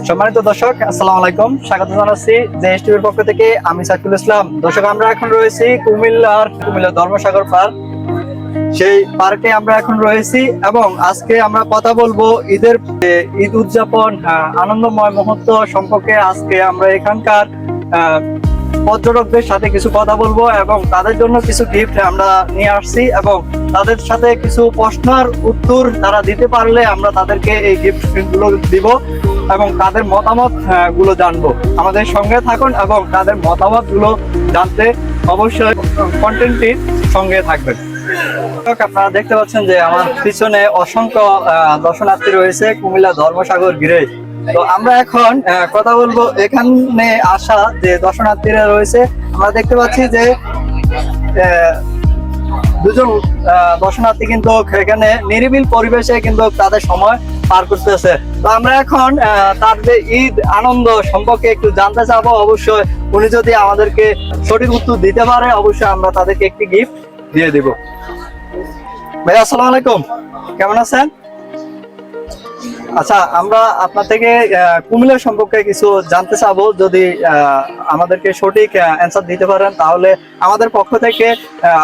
সম্মানিত দর্শক, আসসালামু আলাইকুম। স্বাগত জানাচ্ছি জেএস টিভির পক্ষ থেকে। আমি সাইফুল ইসলাম। দর্শক, আমরা এখন রয়েছি কুমিল্লা ধর্মসাগর পার্ক। সেই পার্কে আমরা এখন রয়েছি এবং আজকে আমরা কথা বলবো ঈদ উদযাপন, আনন্দময় মুহূর্ত সম্পর্কে। আজকে আমরা এখানকার পর্যটকদের সাথে কিছু কথা বলবো এবং তাদের জন্য কিছু গিফট আমরা নিয়ে আসছি এবং তাদের সাথে কিছু প্রশ্নের উত্তর তারা দিতে পারলে আমরা তাদেরকে এই গিফট গুলো দিব এবং তাদের মতামত গুলো জানবো। আমাদের সঙ্গে থাকুন এবং তাদের মতামত গুলো জানতে অবশ্যই কন্টেন্টটির সঙ্গে থাকবেন। আপনারা দেখতে পাচ্ছেন যে আমার পিছনে অসংখ্য দর্শনার্থী রয়েছে কুমিল্লা ধর্মসাগর ঘিরে। তো আমরা এখন কথা বলবো এখানে আসা যে দর্শনার্থীরা রয়েছে। আমরা দেখতে পাচ্ছি যে দুজন দর্শনার্থী কিন্তু এখানে নিরিবিল পরিবেশে কিন্তু তাদের সময় পার করতেছে। তো আমরা এখন তার যে ঈদ আনন্দ সম্পর্কে একটু জানতে চাবো। অবশ্যই উনি যদি আমাদেরকে সঠিক উত্তর দিতে পারে অবশ্যই আমরা তাদেরকে একটি গিফট দিয়ে দিব। ভাই, আসসালামু আলাইকুম, কেমন আছেন? আচ্ছা, আমরা আপনার থেকে কুমিল্লা সম্পর্কে কিছু জানতে চাবো। যদি আমাদেরকে সঠিক অ্যান্সার দিতে পারেন তাহলে আমাদের পক্ষ থেকে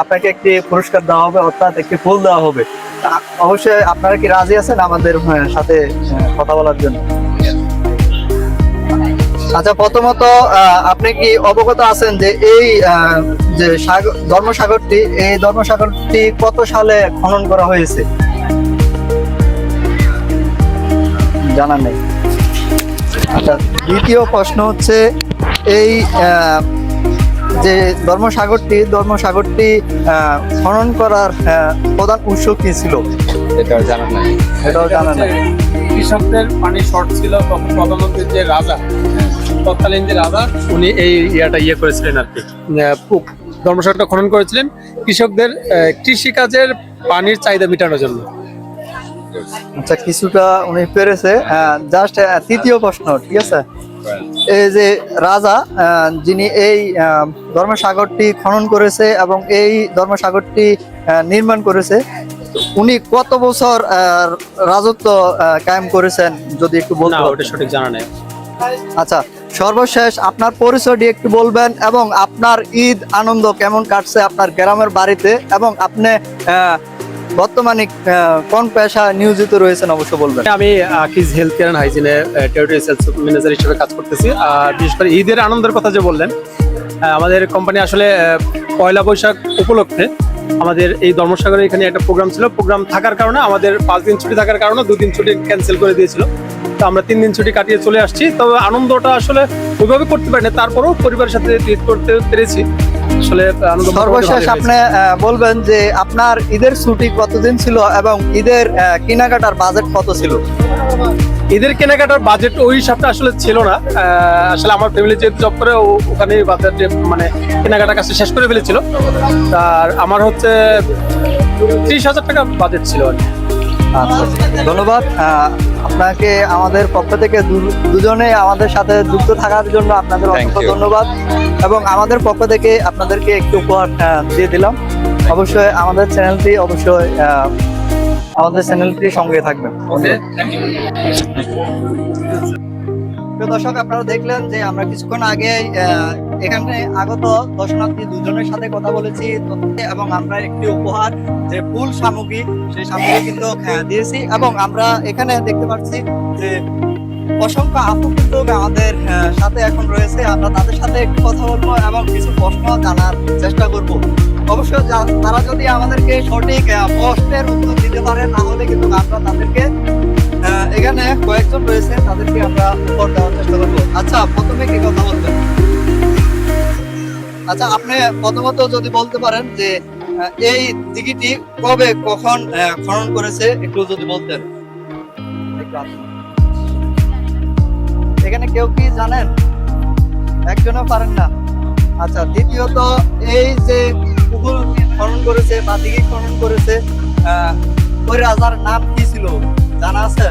আপনাকে একটি পুরস্কার দেওয়া হবে, অর্থাৎ একটি ফুল দেওয়া হবে। অবশ্যই আপনারা কি রাজি আছেন আমাদের সাথে কথা বলার জন্য? আচ্ছা, প্রথমত আপনি কি অবগত আছেন যে এই যে ধর্মসাগরটি কত সালে খনন করা হয়েছে? জানা নেই। আচ্ছা, দ্বিতীয় প্রশ্ন হচ্ছে এই যে ধর্মসাগরটি খনন করার প্রধান উৎস কি ছিল? এটাও জানা নাই। কৃষকদের পানি শর্ট ছিল, তখন প্রধানমন্ত্রীর যে রাজা, তৎকালীন যে রাজা, উনি এই করেছিলেন আর কি, ধর্মসাগরটা খনন করেছিলেন কৃষকদের কৃষিকাজের পানির চাহিদা মেটানোর জন্য। আচ্ছা, কিছুটা উনি পেরেছে। জাস্ট তৃতীয় প্রশ্ন, ঠিক আছে। এই যে রাজা যিনি এই ধর্মসাগরটি খনন করেছে এবং এই ধর্মসাগরটি নির্মাণ করেছে, উনি কত বছর রাজত্ব কায়েম করেছেন যদি একটু বলতেন? ওটা সঠিক জানা নেই। আচ্ছা, সর্বশেষ আপনার পরিচয়টি একটু বলবেন এবং আপনার ঈদ আনন্দ কেমন কাটছে আপনার গ্রামের বাড়িতে, এবং আপনি বর্তমানে কোন পেশায় নিয়োজিত রয়েছেন অবশ্য বলবেন। আমি আকিজ হেলথ কেয়ার এন্ড হাইজিনে টেরিটরি সেলস ম্যানেজার হিসেবে কাজ করতেছি। আর বিশেষ করে ঈদের আনন্দের কথা যে বললেন, আমাদের কোম্পানি আসলে পয়লা বৈশাখ উপলক্ষে আমাদের এই ধর্মসাগরে এখানে একটা প্রোগ্রাম ছিল। প্রোগ্রাম থাকার কারণে আমাদের 5 দিন ছুটি থাকার কারণে 2 দিন ছুটি ক্যান্সেল করে দিয়েছিল। তো আমরা 3 দিন ছুটি কাটিয়ে চলে আসছি। তবে আনন্দটা আসলে ওইভাবে করতে পারিনি, তারপরেও পরিবারের সাথে ঈদ করতে পেরেছি। আসলে আনন্দ। সর্বশেষ আপনি বলবেন যে আপনার ঈদের ছুটি কতদিন ছিল এবং ঈদের কেনাকাটার বাজেট কত ছিল? ঈদের কেনাকাটার বাজেট ওই হিসাবটা আসলে ছিল না। আসলে আমার ফ্যামিলি যেহেতু জব করে, ওখানে বাজেট মানে কেনাকাটার কাছে শেষ করে ফেলেছিল। আর আমার হচ্ছে 30,000 টাকা বাজেট ছিল আর কি। আচ্ছা, ধন্যবাদ আপনাকে। আমাদের পক্ষ থেকে দুজনে আমাদের সাথে যুক্ত থাকার জন্য আপনাদের অসংখ্য ধন্যবাদ এবং আমাদের পক্ষ থেকে আপনাদেরকে একটু উপহার দিয়ে দিলাম। অবশ্যই আমাদের চ্যানেলটির সঙ্গে থাকবেন। দর্শক, আপনারা দেখলেন যে আমরা কিছুক্ষণ আগে এখানে আগত দর্শনার্থী দুজনের সাথে কথা বলেছি এবং আমরা একটি উপহার যে ফুল সামগ্রী, সেই সামগ্রী কিন্তু দিয়েছি এবং আমরা এখানে দেখতে পাচ্ছি যে অসংখ্য আপু কিন্তু আমাদের সাথে এখন রয়েছে। আমরা তাদের সাথে একটু কথা বলবো এবং কিছু প্রশ্ন জানার চেষ্টা করব। অবশ্যই তারা যদি আমাদেরকে সঠিক প্রশ্নের উত্তর দিতে পারে তাহলে কিন্তু আমরা তাদেরকে এখানে কয়েকজন রয়েছে, তাদেরকে আমরা উপহার দেওয়ার চেষ্টা করবো। আচ্ছা, প্রথমে কি কথা বলবেন? আচ্ছা, আপনি প্রথমত যদি বলতে পারেন যে এই দিঘিটি কবে কখন খনন করেছে একটু যদি বলতেন। এখানে কেউ কি জানেন? একজনও পারেন না। আচ্ছা, দ্বিতীয়ত এই যে পুকুর খনন করেছে বা দিঘি খনন করেছে, ওই রাজার নাম কি ছিল জানা আছে?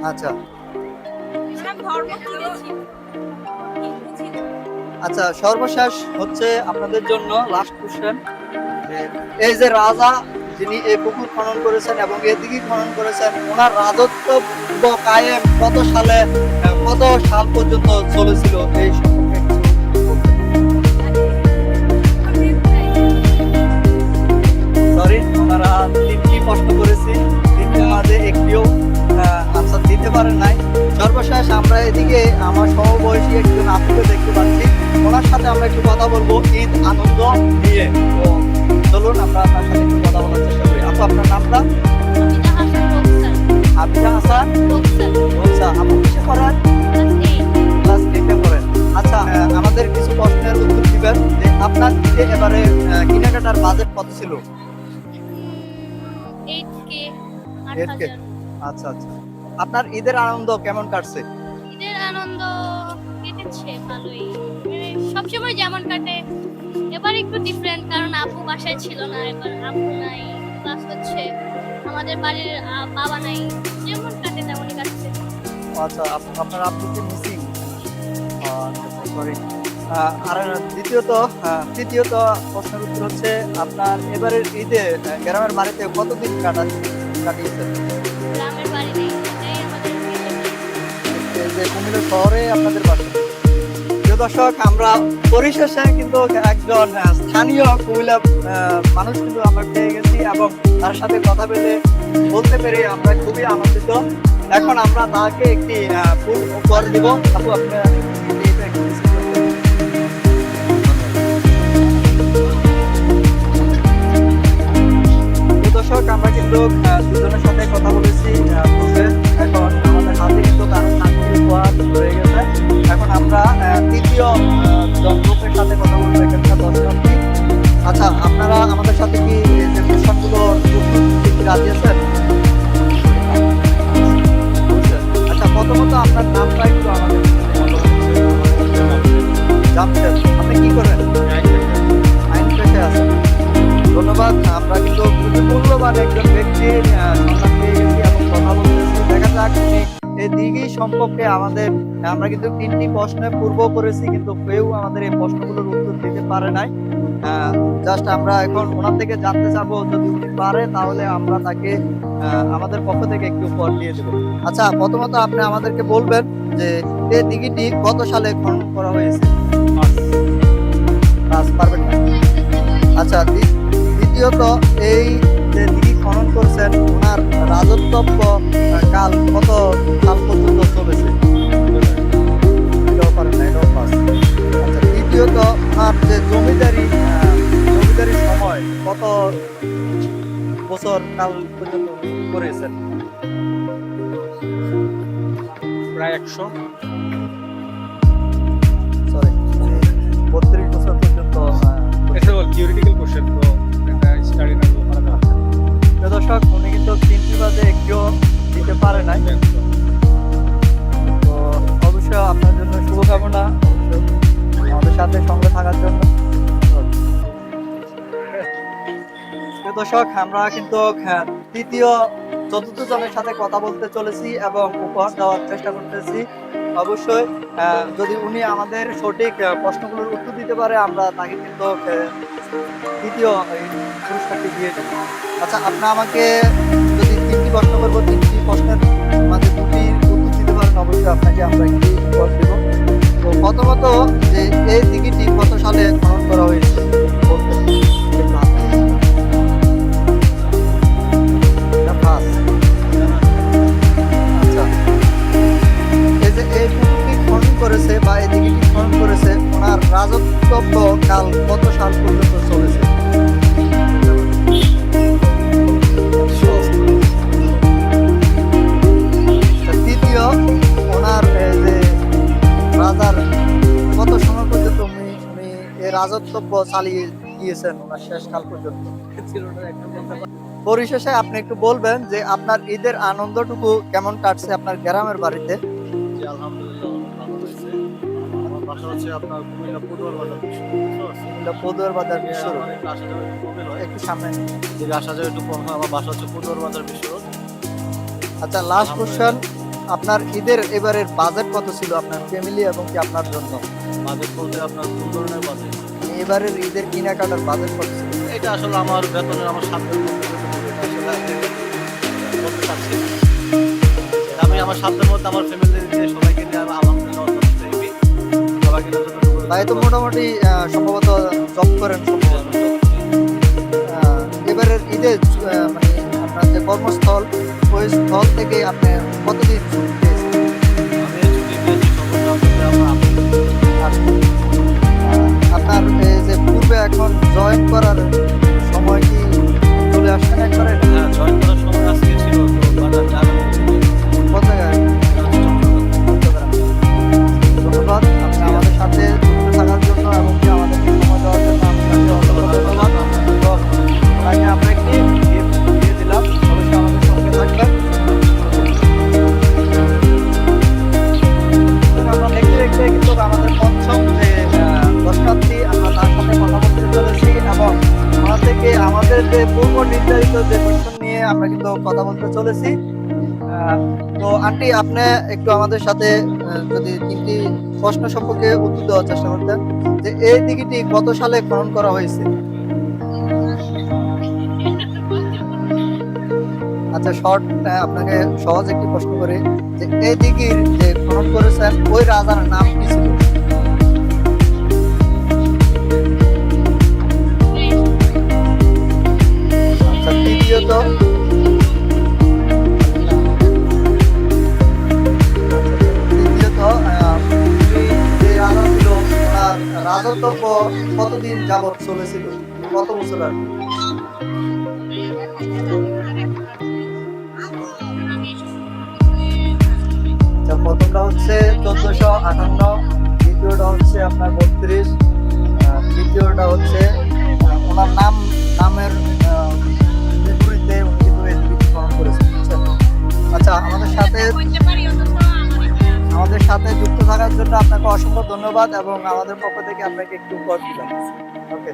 আচ্ছা আচ্ছা, সর্বশেষ হচ্ছে আপনাদের জন্য লাস্ট কোশ্চেন। এই যে রাজা যিনি এই পুকুর খনন করেছেন এবং এদিকে খনন করেছেন, ওনার রাজত্ব কায়েম কত সালে, কত সাল পর্যন্ত চলেছিল, এই সম্পর্কে সরি, ওনারা তিনটি প্রশ্ন করেছি, তিনটির মাঝে একটিও আনসার দিতে পারেন নাই। সর্বশেষ আমরা এদিকে আমার সমবয়সী একজন আপুকে দেখতে পাচ্ছি, ওনার সাথে আমরা একটু কথা বলবো ঈদ আনন্দ নিয়ে। তো চলুন আমরা আপনার সাথে একটু কথা বলার চেষ্টা করি। আপু, আপনার নামটা? আবিদা হাসান রোকসা। আপু কিসে করেন? ক্লাস 8 পড়েন। আচ্ছা, আমাদের কিছু প্রশ্নের উত্তর দিবেন যে আপনার ঈদে এবারে কেনাকাটার বাজেট কত ছিল? 8K। আচ্ছা আচ্ছা, আপনার ঈদের আনন্দ কেমন কাটছে? ঈদের আনন্দ কেটেছে ভালোই, সবসময় যেমন কাটে, এবার একটু ডিফারেন্ট, কারণ আপু বাসায় ছিল না, এবার আপু নাই, প্লাস হচ্ছে আমাদের বাড়ির বাবা নাই, যেমন কাটে তেমনই কাটছে। আচ্ছা, আপনার আপুকে মিসিং। সরি। আর তৃতীয়ত প্রশ্নের উত্তর হচ্ছে আপনার এবারের ঈদে গ্রামের বাড়িতে কতদিন কাটিয়েছেন? গ্রামের বাড়ি নেই, এটাই আমাদের এই যে কুমিল্লা শহরে আপনাদের বাসা। প্রিয় দর্শক, আমরা পরিশেষে কিন্তু একজন স্থানীয় কুমিল্লা মানুষ কিন্তু আমরা পেয়ে গেছি এবং তার সাথে কথা বলতে পেরে আমরা খুবই আনন্দিত। এখন আমরা তাকে একটি ফুল উপহার দিব। আপু, আপনার দর্শক, আমরা কিন্তু দুজনের সাথে কথা বলেছি। এখন আমাদের হাতে কিন্তু তার চাকরি উপহার রয়ে গেছে। এখন আমরা তৃতীয় লোকের সাথে কথা বলবো, এখানকার দর্শনার্থী। আচ্ছা, আপনারা আমাদের সাথে কি এই যে প্রশ্নগুলো রাজি আছেন? আচ্ছা, প্রথমত আপনার নামটা একটু আমাদের জানতেন। আপনি কি করেন? আইন পেশায় আছেন। ধন্যবাদ। আমরা কিন্তু খুবই মূল্যবান একজন ব্যক্তির সন্ধান পেয়ে গেছি এবং কথা বলতেছি। দেখা যাক এই দিঘি সম্পর্কে আমরা কিন্তু 3টি প্রশ্নে পূর্ব করেছি, কিন্তু কেউ আমাদের এই প্রশ্নগুলোর উত্তর দিতে পারে নাই। জাস্ট আমরা এখন ওনার থেকে জানতে চাবো, যদি উনি পারে তাহলে আমরা তাকে আমাদের পক্ষ থেকে একটু উপহার দিয়ে দেবো। আচ্ছা, প্রথমত আপনি আমাদেরকে বলবেন যে এই দিঘিটি কত সালে খনন করা হয়েছে? পারবেন না? আচ্ছা, দ্বিতীয়ত এই যে দিঘি খনন করছেন, ওনার রাজত্ব কাল কত সাল পর্যন্ত চলেছে? আচ্ছা, তৃতীয়ত ওনার যে জমিদারি সময় কত বছর কাল পর্যন্ত করেছেন? প্রায় 100। সরি, 32 বছর পর্যন্ত। এটা থিওরিটিক্যাল কোশ্চেন, তো এটা স্টাডি না করা যাবে। দর্শক, উনি কিন্তু 3টি বাদে একটিও দিতে পারে নাই। তো অবশ্যই আপনার জন্য শুভকামনা, আমাদের সাথে সঙ্গে থাকার জন্য। দর্শক, আমরা কিন্তু চতুর্থ জনের সাথে কথা বলতে চলেছি এবং উপহার দেওয়ার চেষ্টা করতেছি। অবশ্যই যদি উনি আমাদের সঠিক প্রশ্নগুলোর উত্তর দিতে পারে, আমরা তাকে কিন্তু দ্বিতীয় পুরস্কারটি দিয়ে দেব। আচ্ছা, আপনি আমাকে যদি 3টি প্রশ্ন করবো, 3টি প্রশ্নের মাঝে 2টি উত্তর দিতে পারেন, অবশ্যই আপনাকে আমরা একটি উপহার দেব। তো প্রথমত, যে এই দিঘিটি কত সালে খনন করা হয়েছে? আচ্ছা, এই যে এই পুকুরটি খনন করেছে বা এই দিঘিটি খনন করেছে, ওনার রাজত্ব কাল কত সাল পর্যন্ত চলেছে? তৃতীয়, ওনার যে রাজার কত সময় পর্যন্ত উনি এই রাজত্ব চালিয়ে গিয়েছেন ওনার শেষ কাল পর্যন্ত? পরিশেষে আপনি একটু বলবেন যে আপনার ঈদের আনন্দটুকু কেমন কাটছে আপনার গ্রামের বাড়িতে? আলহামদুলিল্লাহ, ভালো হয়েছে। আমার বাসা হচ্ছে আপনার কুমিল্লা পদুয়ার বাজার। পদুয়ার বাজার বিশ্ব রোড। আমার আসা যাওয়া একটু কমে হয়, একটু সামনে যদি আসা যাওয়া একটু কম হয়। আমার বাসা হচ্ছে পদুয়ার বাজার বিশ্ব রোড। আচ্ছা, লাস্ট কোশ্চেন, আপনার ঈদের এবারের বাজেট কত ছিল আপনার ফ্যামিলি এবং কি আপনার জন্য? বাজেট বলতে আপনার কোন ধরনের বাজেট? এবারের ঈদের কেনাকাটার বাজেট কত ছিল? এটা আসলে আমার বেতনের আমার সাধ্যের মধ্যে যতটুকু, এটা আসলে বলতে চাচ্ছি না। এটা আমি আমার সাধ্যের মধ্যে আমার ফ্যামিলি নিয়ে সবাইকে নিয়ে আমি আলহামদুলিল্লাহ যথেষ্ট happy। সবাইকে নিয়ে যতটুকু তাই তো মোটামুটি সম্ভবত জব করেন সম্ভবত। এবারের ঈদে মানে আপনার যে কর্মস্থল ওই স্থল থেকে আপনি কতদিন ছুটি পেয়েছেন? আমি ছুটি পেয়েছি সর্বোচ্চ আপনার এই যে পূর্বে এখন জয়েন করার সময় কি চলে আসছেন একবারে? হ্যাঁ, জয়েন করার সময় আজকে ছিল তো বাজার জায়গা কোন জায়গায়? ধন্যবাদ আপনি আমাদের সাথে যুক্ত থাকার জন্য এবং কি আমাদেরকে সময় দেওয়ার জন্য আপনাকে অসংখ্য ধন্যবাদ। তো সবাইকে আমরা একটি গিফট দিয়ে দিলাম, অবশ্যই আমাদের সঙ্গে থাকবেন। আমরা দেখতে দেখতে কিন্তু আমাদের পঞ্চম যে দর্শনার্থী আমরা তার সাথে কথা বলতে চলেছি এবং ওনার থেকে আমাদের যে পূর্ব নির্ধারিত যে মিশন নিয়ে আমরা কিন্তু কথা বলতে চলেছি। তো আন্টি আপনি একটু আমাদের সাথে যদি 3টি প্রশ্ন সম্পর্কে উত্তর দেওয়ার চেষ্টা করতেন যে এই দিঘিটি কত সালে খনন করা হয়েছে? আচ্ছা শর্ট আপনাকে সহজ একটি প্রশ্ন করি যে এই দিঘির যে খনন করেছেন ওই রাজার নাম কি ছিল? আচ্ছা দ্বিতীয়ত যে রাজা ছিল তার রাজত্ব কতদিন যাবৎ চলেছিল, কত বছর আর কি? আচ্ছা প্রথমটা হচ্ছে 1458, দ্বিতীয়টা হচ্ছে আপনার 32, তৃতীয়টা হচ্ছে ওনার নামের বিপরীতে উনি কিন্তু এই দিঘিটি খনন করেছেন, বুঝছেন? আচ্ছা আমাদের সাথে যুক্ত থাকার জন্য আপনাকে অসংখ্য ধন্যবাদ এবং আমাদের পক্ষ থেকে আপনাকে একটু উপহার দিলাম। ওকে।